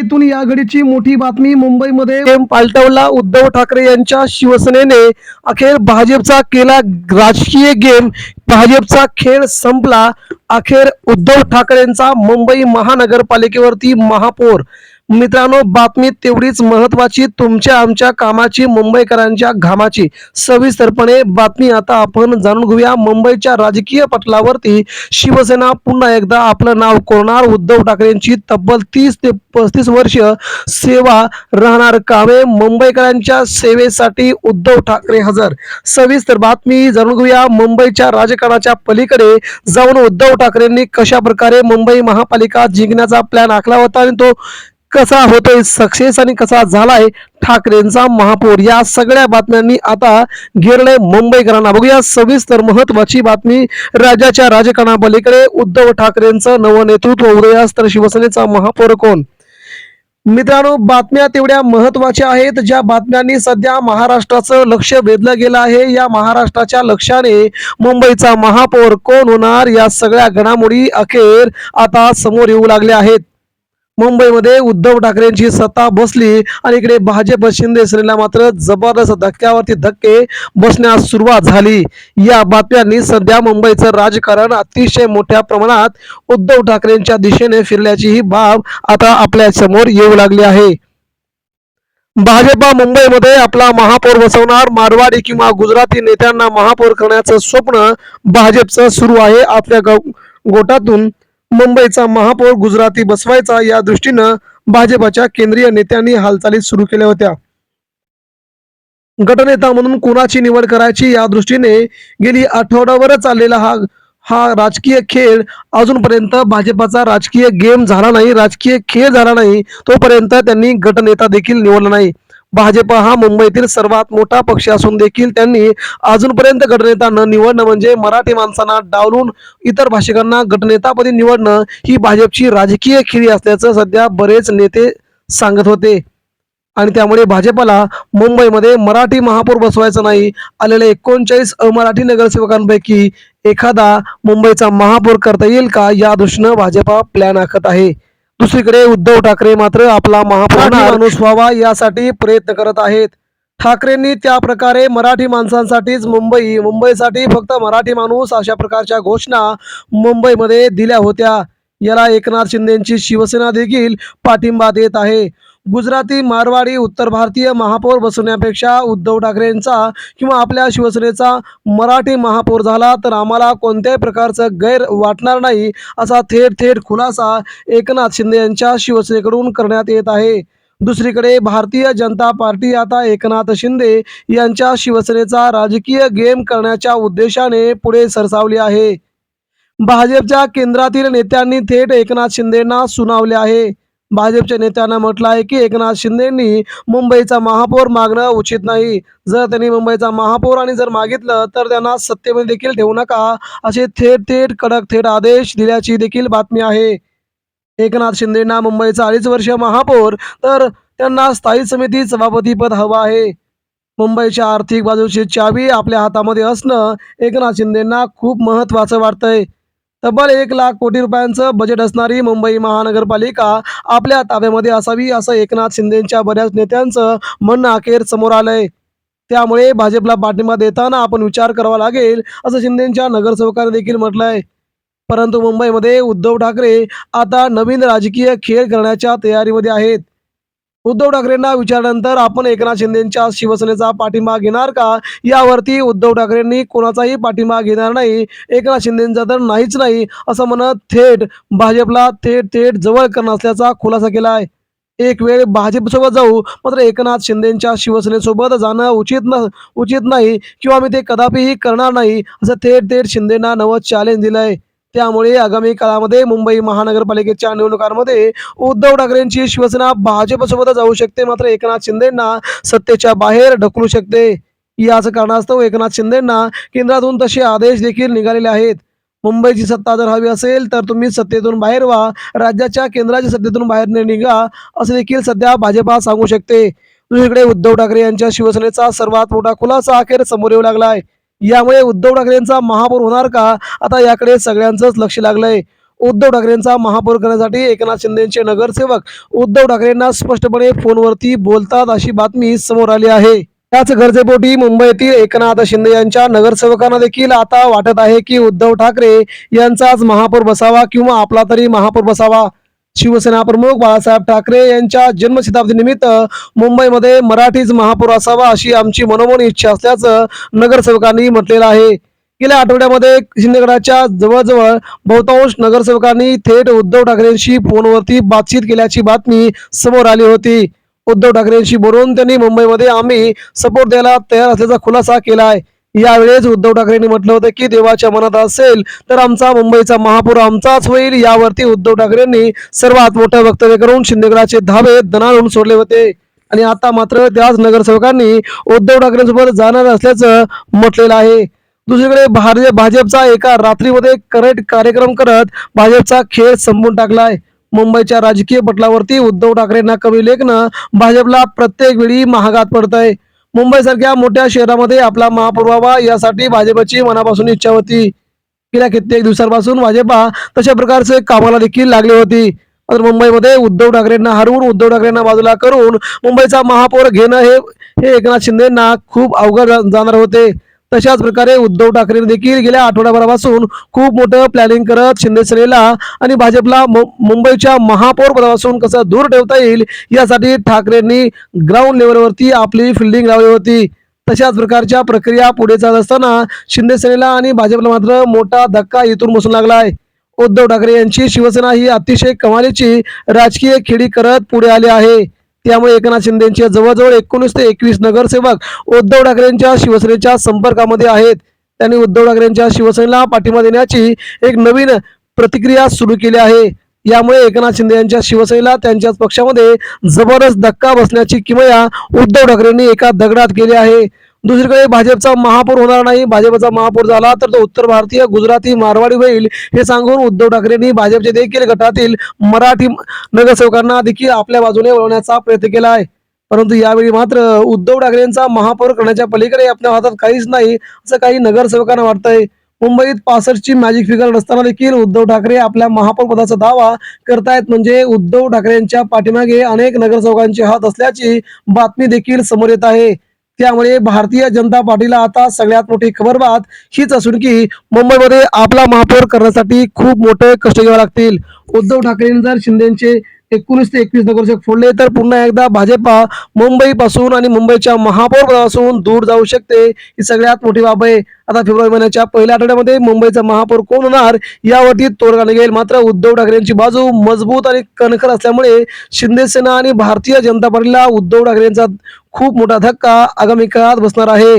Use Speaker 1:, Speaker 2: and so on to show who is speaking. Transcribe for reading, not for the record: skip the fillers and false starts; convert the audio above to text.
Speaker 1: मुंबईतून या घडीची मोठी बातमी. मुंबईमध्ये गेम पालटवला. उद्धव ठाकरे यांच्या शिवसेनेने अखेर भाजपचा केला राजकीय गेम. भाजपचा खेळ संपला. अखेर उद्धव ठाकरेंचा मुंबई महानगरपालिकेवरती महापौर. मित्रांनो, बातमी तेवढीच महत्वाची, तुमच्या आमच्या कामाची, मुंबईकरांच्या घामाची. सविस्तरपणे बातमी आता आपण जाणून घेऊया. मुंबईच्या राजकीय पटलावरती शिवसेना पुन्हा एकदा आपलं नाव कोरणार. उद्धव ठाकरेंची तब्बल 30 ते 35 वर्ष सेवा राहणार कामे. मुंबईकरांच्या सेवेसाठी उद्धव ठाकरे हजर. सविस्तर बातमी जाणून घेऊया. मुंबईच्या राजकारणाच्या पलीकडे जाऊन उद्धव ठाकरेंनी कशा प्रकारे मुंबई महापालिका जिंकण्याचा प्लॅन आखला होता आणि तो कसा होतोय सक्सेस आणि कसा झालाय ठाकरेंचा महापौर, या सगळ्या बातम्यांनी आता घेरलंय मुंबईकरांना. बघूया सविस्तर महत्वाची बातमी. राज्याच्या राजकारणापलीकडे उद्धव ठाकरेंचं नवं नेतृत्व उदयास, तर शिवसेनेचा महापौर कोण? मित्रांनो, बातम्या तेवढ्या महत्वाच्या आहेत ज्या बातम्यांनी सध्या महाराष्ट्राचं लक्ष वेधलं गेलं आहे. या महाराष्ट्राच्या लक्षाने मुंबईचा महापौर कोण होणार, या सगळ्या घडामोडी अखेर आता समोर येऊ लागल्या आहेत. मुंबईमध्ये उद्धव ठाकरेंची सत्ता बसली आणि इकडे भाजप शिंदे सेनेला मात्र जबरदस्त धक्क्यावरती धक्के बसण्यास सुरुवात झाली. या बातम्यांनी सध्या मुंबईचं राजकारण अतिशय मोठ्या प्रमाणात उद्धव ठाकरेंच्या दिशेने फिरल्याची ही बाब आता आपल्या समोर येऊ लागली आहे. भाजपा मुंबईमध्ये आपला महापौर बसवणार. मारवाडी किंवा गुजराती नेत्यांना महापौर करण्याचं स्वप्न भाजपचं सुरू आहे. आपल्या गोटातून मुंबईचा महापौर गुजराती बसवायचा या दृष्टीनं भाजपच्या केंद्रीय नेत्यांनी हालचाली सुरू केल्या होत्या. गटनेता म्हणून कोणाची निवड करायची या दृष्टीने गेली आठवडाभर चाललेला हा राजकीय खेळ अजूनपर्यंत भाजपचा राजकीय गेम झाला नाही, राजकीय खेळ झाला नाही. तोपर्यंत त्यांनी गटनेता देखील निवडला नाही. भाजप हा मुंबईतील सर्वात मोठा पक्ष असून देखील त्यांनी अजूनपर्यंत गटनेता न निवडणं म्हणजे मराठी माणसांना डावलून इतर भाषिकांना गटनेतापदी निवडणं ही भाजपची राजकीय खेळी असल्याचं सध्या बरेच नेते सांगत होते. आणि त्यामुळे भाजपला मुंबईमध्ये मराठी महापौर बसवायचं नाही. आलेल्या 39 अमराठी नगरसेवकांपैकी एखादा मुंबईचा महापौर करता येईल का, या दृष्टीनं भाजपा प्लॅन आखत आहे. दुसरीकडे उद्धव ठाकरे मात्र आपला महापौर माणूस व्हावा यासाठी प्रयत्न करत आहेत. ठाकरेंनी त्या प्रकारे मराठी माणसांसाठीच मुंबईसाठी फक्त मराठी माणूस अशा प्रकारच्या घोषणा मुंबईमध्ये दिल्या होत्या. याला एकनाथ शिंदेची शिवसेना देखील पाठिंबा देत आहे. गुजराती, मारवाडी, उत्तर भारतीय महापौर बसवण्यापेक्षा उद्धव ठाकरेंचा किंवा आपल्या शिवसेनेचा मराठी महापौर झाला तर आम्हाला कोणत्याही प्रकारचं गैर वाटणार नाही, असा थेट खुलासा एकनाथ शिंदे यांच्या शिवसेनेकडून करण्यात येत आहे. दुसरीकडे भारतीय जनता पार्टी आता एकनाथ शिंदे यांच्या शिवसेनेचा राजकीय गेम करण्याच्या उद्देशाने पुढे सरसावली आहे. भाजपच्या केंद्रातील नेत्यांनी थेट एकनाथ शिंदेंना सुनावले आहे. भाजपच्या नेत्यांना म्हटलं आहे की एकनाथ शिंदेंनी मुंबईचा महापौर मागणं उचित नाही. जर त्यांनी मुंबईचा महापौर आणि जर मागितलं तर त्यांना सत्तेमध्ये देखील ठेवू नका, असे कडक आदेश दिल्याची देखील बातमी आहे. एकनाथ शिंदेंना मुंबईचा 2.5 वर्ष महापौर तर त्यांना स्थायी समिती सभापतीपद हवं आहे. मुंबईच्या आर्थिक बाजूची चावी आपल्या हातामध्ये असणं एकनाथ शिंदेंना खूप महत्त्वाचं वाटतंय. तब्बल 1 लाख कोटी रुपयांचं बजेट असणारी मुंबई महानगरपालिका आपल्या ताब्यामध्ये असावी, असं एकनाथ शिंदेच्या बऱ्याच नेत्यांचं म्हणणं अखेर समोर आलंय. त्यामुळे भाजपला पाठिंबा देताना आपण विचार करावा लागेल, असं शिंदेच्या नगरसेवकांनी देखील म्हटलंय. परंतु मुंबईमध्ये उद्धव ठाकरे आता नवीन राजकीय खेळ करण्याच्या तयारीमध्ये आहेत. उद्धव ठाकरेंना विचारल्यानंतर आपण एकनाथ शिंदेच्या शिवसेनेचा पाठिंबा घेणार का, यावरती उद्धव ठाकरेंनी कोणाचाही पाठिंबा घेणार नाही, एकनाथ शिंदेचा तर नाहीच नाही, असं म्हणत थेट भाजपला थेट जवळ करणार असल्याचा खुलासा केला आहे. एक वेळ भाजपसोबत जाऊ, मात्र एकनाथ शिंदेच्या शिवसेनेसोबत जाणं उचित नाही किंवा मी ते कदापिही करणार नाही, असं थेट शिंदेंना नवं चॅलेंज दिलंय. त्यामुळे आगामी काळामध्ये मुंबई महानगरपालिकेच्या निवडणुकांमध्ये उद्धव ठाकरेंची शिवसेना भाजपसोबत जाऊ शकते, मात्र एकनाथ शिंदेंना सत्तेच्या बाहेर ढकलू शकते. याच कारणास्तव एकनाथ शिंदेंना केंद्रातून तसे आदेश देखील निघालेले आहेत. मुंबईची सत्ता जर हवी असेल तर तुम्ही सत्तेतून बाहेर व्हा, राज्याच्या केंद्राच्या सत्तेतून बाहेर निघा, असं देखील सध्या भाजपा सांगू शकते. दुसरीकडे उद्धव ठाकरे यांच्या शिवसेनेचा सर्वात मोठा खुलासा अखेर समोर येऊ लागला आहे. यामुळे उद्धव ठाकरेंचा महापौर होणार का, आता याकडे सगळ्यांचंच लक्ष लागलंय. उद्धव ठाकरेंचा महापौर करण्यासाठी एकनाथ शिंदेचे नगरसेवक उद्धव ठाकरेंना स्पष्टपणे फोनवरती बोलतात अशी बातमी समोर आली आहे. त्याच गरजेपोटी मुंबईतील एकनाथ शिंदे यांच्या नगरसेवकांना देखील आता वाटत आहे की उद्धव ठाकरे यांचाच महापौर बसावा किंवा आपला तरी महापौर बसावा. शिवसेना प्रमुख बाळासाहेब ठाकरे यांच्या जन्मशताब्दी निमित्त मुंबईमध्ये मराठीच महापौर असावा अशी आमची मनोमन इच्छा असल्याचं नगरसेवकांनी म्हटलेलं आहे. गेल्या आठवड्यामध्ये शिंदेगडाच्या जवळजवळ बहुतांश नगरसेवकांनी थेट उद्धव ठाकरेंशी फोनवरती बातचीत केल्याची बातमी समोर आली होती. उद्धव ठाकरेंशी बोलून त्यांनी मुंबईमध्ये आम्ही सपोर्ट द्यायला तयार असल्याचा खुलासा केला आहे. यावेळेस उद्धव ठाकरेंनी म्हटलं होतं की देवाच्या मनात असेल तर आमचा मुंबईचा महापौर आमचाच होईल. यावरती उद्धव ठाकरेंनी सर्वात मोठं वक्तव्य करून शिंदेगडाचे धाबे दणाणून सोडले होते आणि आता मात्र त्याच नगरसेवकांनी उद्धव ठाकरेंसोबत जाणार असल्याचं म्हटलेलं आहे. दुसरीकडे भाजपचा एका रात्रीमध्ये करेक्ट कार्यक्रम करत भाजपचा खेळ संपवून टाकलाय. मुंबईच्या राजकीय पटलावरती उद्धव ठाकरेंना कमी लेखणं भाजपला प्रत्येक वेळी महागात पडतंय. मुंबईसारख्या मोठ्या शहरामध्ये आपला महापौर व्हावा यासाठी भाजपची मनापासून इच्छा होती. गेल्या कित्येक दिवसांपासून भाजपा तशा प्रकारचे कामाला देखील लागली होती. तर मुंबईमध्ये उद्धव ठाकरेंना हरवून उद्धव ठाकरेंना बाजूला करून मुंबईचा महापौर घेणं हे एकनाथ शिंदेंना खूप अवघड जाणार होते. तशाच प्रकारे उद्धव ठाकरे देखील गेल्या आठवड्याभरापासून खूप मोठं प्लॅनिंग करत शिंदे सेनेला आणि भाजपला मुंबईच्या महापौर पदापासून कसं दूर ठेवता येईल यासाठी ठाकरेंनी ग्राउंड लेवलवरती आपली फिल्डिंग लावली होती. तशाच प्रकारच्या प्रक्रिया पुढे चालत असताना शिंदे सेनेला आणि भाजपला मात्र मोठा धक्का इथून बसून लागला आहे. उद्धव ठाकरे यांची शिवसेना ही अतिशय कमालीची राजकीय खेळी करत पुढे आली आहे. त्यामुळे एकनाथ शिंदेचे जवळजवळ 19 ते 21 नगरसेवक उद्धव ठाकरेंच्या शिवसेनेच्या संपर्कामध्ये आहेत. त्यांनी उद्धव ठाकरेंच्या शिवसेनेला पाठिंबा देण्याची एक नवीन प्रतिक्रिया सुरू केली आहे. यामुळे एकनाथ शिंदे यांच्या शिवसेनेला त्यांच्याच पक्षामध्ये जबरदस्त धक्का बसण्याची किमया उद्धव ठाकरेंनी एका दगडात केली आहे. दुसरीकडे भाजपचा महापौर होणार नाही, भाजपचा महापौर झाला तर तो उत्तर भारतीय गुजराती मारवाडी होईल हे सांगून उद्धव ठाकरेंनी भाजपचे देखील गटातील मराठी नगरसेवकांना देखील आपल्या बाजूने वळवण्याचा प्रयत्न केला आहे. परंतु यावेळी मात्र उद्धव ठाकरेंचा महापौर करण्याच्या पलीकडे आपल्या हातात काहीच नाही असं काही नगरसेवकांना वाटतंय. मुंबईत 65 ची मॅजिक फिगर नसताना देखील उद्धव ठाकरे आपल्या महापौर पदाचा दावा करतायत, म्हणजे उद्धव ठाकरेंच्या पाठीमागे अनेक नगरसेवकांचे हात असल्याची बातमी देखील समोर येत आहे. त्यामुळे भारतीय जनता पार्टीला आता सगळ्यात मोठी खबरबात हीच असून की मुंबईमध्ये आपला महापौर करण्यासाठी खूप मोठे कष्ट घ्यावे लागतील. उद्धव ठाकरेंनी जर शिंदेचे 19 ते 21 नगरसेवक फोडले तर पुन्हा एकदा भाजपा मुंबईपासून आणि मुंबईच्या महापौर पदापासून दूर जाऊ शकते. ही सगळ्यात मोठी बाब आहे. आता फेब्रुवारी महिन्याच्या पहिल्या आठवड्यामध्ये मुंबईचा महापौर कोण होणार यावरती तोडगा निघेल. मात्र उद्धव ठाकरेंची बाजू मजबूत आणि कणखर असल्यामुळे शिंदे सेना आणि भारतीय जनता पार्टीला उद्धव ठाकरेंचा खूप मोठा धक्का आगामी काळात बसणार आहे.